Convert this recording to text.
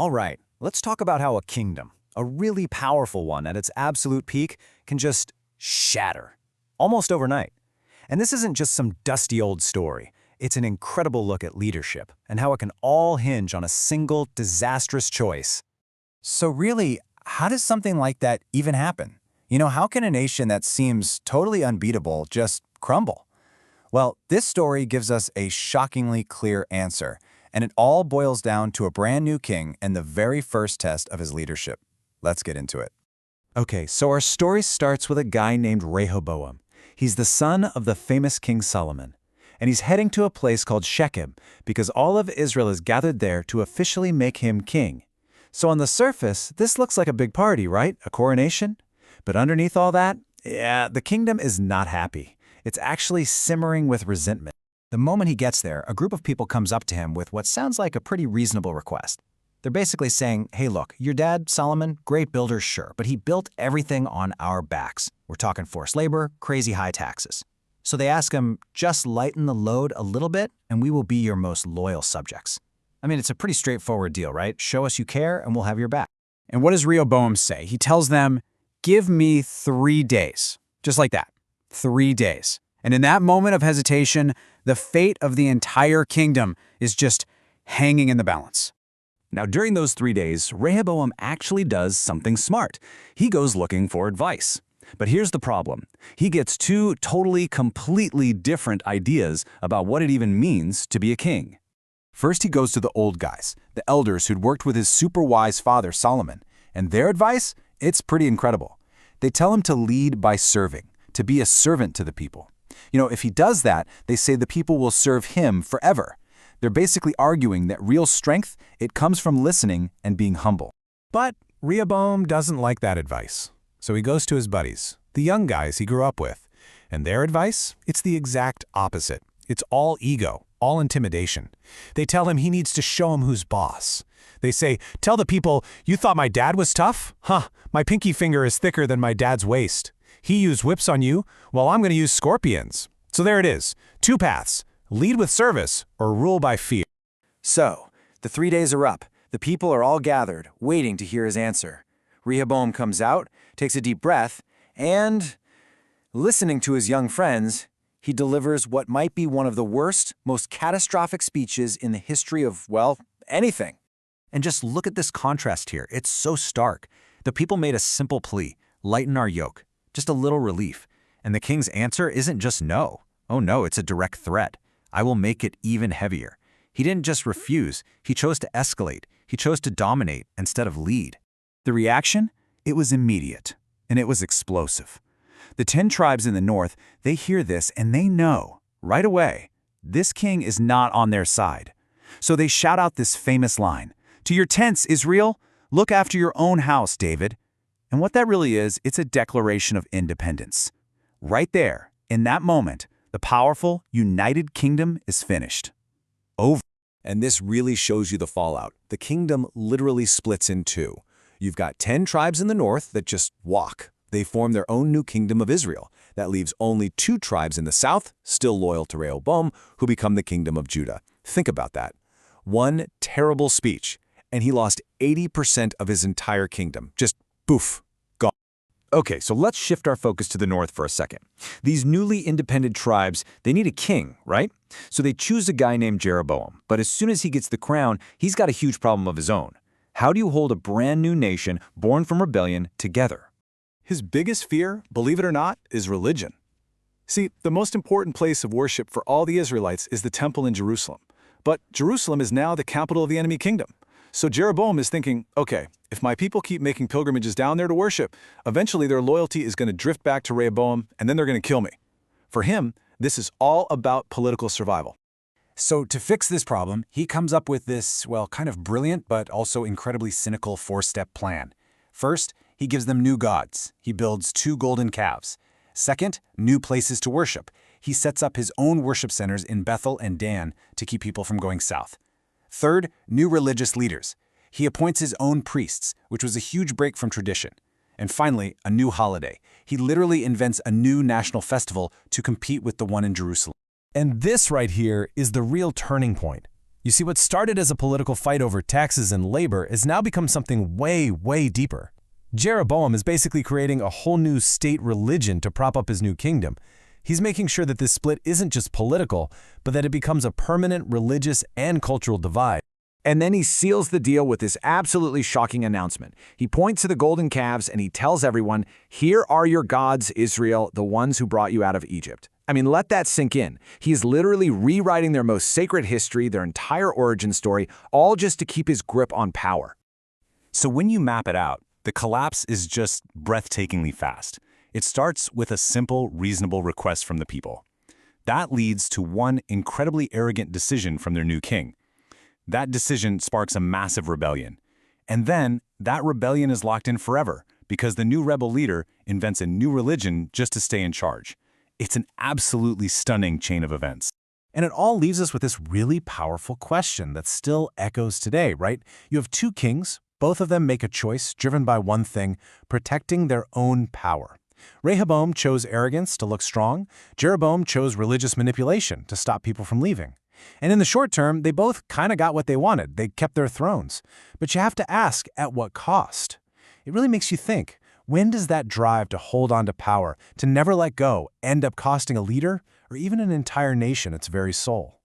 All right, let's talk about how a kingdom, a really powerful one at its absolute peak, can just shatter, almost overnight. And this isn't just some dusty old story. It's an incredible look at leadership and how it can all hinge on a single disastrous choice. So really, how does something like that even happen? How can a nation that seems totally unbeatable just crumble? Well, this story gives us a shockingly clear answer, and it all boils down to a brand new king and the very first test of his leadership. Let's get into it. Okay, so our story starts with a guy named Rehoboam. He's the son of the famous King Solomon, and he's heading to a place called Shechem because all of Israel is gathered there to officially make him king. So on the surface, this looks like a big party, right? A coronation? But underneath all that, yeah, the kingdom is not happy. It's actually simmering with resentment. The moment he gets there, a group of people comes up to him with what sounds like a pretty reasonable request. They're basically saying, hey look, your dad, Solomon, great builder, sure, but he built everything on our backs. We're talking forced labor, crazy high taxes. So they ask him, just lighten the load a little bit and we will be your most loyal subjects. I mean, it's a pretty straightforward deal, right? Show us you care and we'll have your back. And what does Rehoboam say? He tells them, give me 3 days. Just like that. 3 days. And in that moment of hesitation, the fate of the entire kingdom is just hanging in the balance. Now, during those 3 days, Rehoboam actually does something smart. He goes looking for advice. But here's the problem. He gets two totally, completely different ideas about what it even means to be a king. First, he goes to the old guys, the elders who'd worked with his super wise father, Solomon. And their advice? It's pretty incredible. They tell him to lead by serving, to be a servant to the people. If he does that, they say the people will serve him forever. They're basically arguing that real strength, it comes from listening and being humble. But Rehoboam doesn't like that advice. So he goes to his buddies, the young guys he grew up with. And their advice? It's the exact opposite. It's all ego, all intimidation. They tell him he needs to show him who's boss. They say, tell the people, you thought my dad was tough? Huh, my pinky finger is thicker than my dad's waist. He used whips on you, well, I'm going to use scorpions. So there it is, 2 paths, lead with service or rule by fear. So, the 3 days are up. The people are all gathered, waiting to hear his answer. Rehoboam comes out, takes a deep breath, and, listening to his young friends, he delivers what might be one of the worst, most catastrophic speeches in the history of, well, anything. And just look at this contrast here. It's so stark. The people made a simple plea, lighten our yoke, just a little relief. And the king's answer isn't just no. Oh no, it's a direct threat. I will make it even heavier. He didn't just refuse, he chose to escalate. He chose to dominate instead of lead. The reaction? It was immediate, and it was explosive. The 10 tribes in the north, they hear this and they know, right away, this king is not on their side. So they shout out this famous line, to your tents, Israel, look after your own house, David. And what that really is, it's a declaration of independence. Right there, in that moment, the powerful, united kingdom is finished. Over. And this really shows you the fallout. The kingdom literally splits in two. You've got 10 tribes in the north that just walk. They form their own new kingdom of Israel. That leaves only 2 tribes in the south, still loyal to Rehoboam, who become the kingdom of Judah. Think about that. One terrible speech, and he lost 80% of his entire kingdom. Just poof, gone. Okay, so let's shift our focus to the north for a second. These newly independent tribes, they need a king, right? So they choose a guy named Jeroboam. But as soon as he gets the crown, he's got a huge problem of his own. How do you hold a brand new nation born from rebellion together? His biggest fear, believe it or not, is religion. See, the most important place of worship for all the Israelites is the temple in Jerusalem. But Jerusalem is now the capital of the enemy kingdom. So Jeroboam is thinking, okay, if my people keep making pilgrimages down there to worship, eventually their loyalty is going to drift back to Rehoboam, and then they're going to kill me. For him, this is all about political survival. So to fix this problem, he comes up with this, well, kind of brilliant but also incredibly cynical 4-step plan. First, he gives them new gods. He builds 2 golden calves. Second, new places to worship. He sets up his own worship centers in Bethel and Dan to keep people from going south. Third, new religious leaders. He appoints his own priests, which was a huge break from tradition. And finally, a new holiday. He literally invents a new national festival to compete with the one in Jerusalem. And this right here is the real turning point. You see, what started as a political fight over taxes and labor has now become something way, way deeper. Jeroboam is basically creating a whole new state religion to prop up his new kingdom. He's making sure that this split isn't just political, but that it becomes a permanent religious and cultural divide. And then he seals the deal with this absolutely shocking announcement. He points to the golden calves and he tells everyone, "Here are your gods, Israel, the ones who brought you out of Egypt." I mean, let that sink in. He is literally rewriting their most sacred history, their entire origin story, all just to keep his grip on power. So when you map it out, the collapse is just breathtakingly fast. It starts with a simple, reasonable request from the people. That leads to one incredibly arrogant decision from their new king. That decision sparks a massive rebellion. And then that rebellion is locked in forever because the new rebel leader invents a new religion just to stay in charge. It's an absolutely stunning chain of events. And it all leaves us with this really powerful question that still echoes today, right? You have two kings, both of them make a choice driven by one thing, protecting their own power. Rehoboam chose arrogance to look strong. Jeroboam chose religious manipulation to stop people from leaving. And in the short term, they both kind of got what they wanted. They kept their thrones. But you have to ask, at what cost? It really makes you think, when does that drive to hold on to power, to never let go, end up costing a leader or even an entire nation its very soul?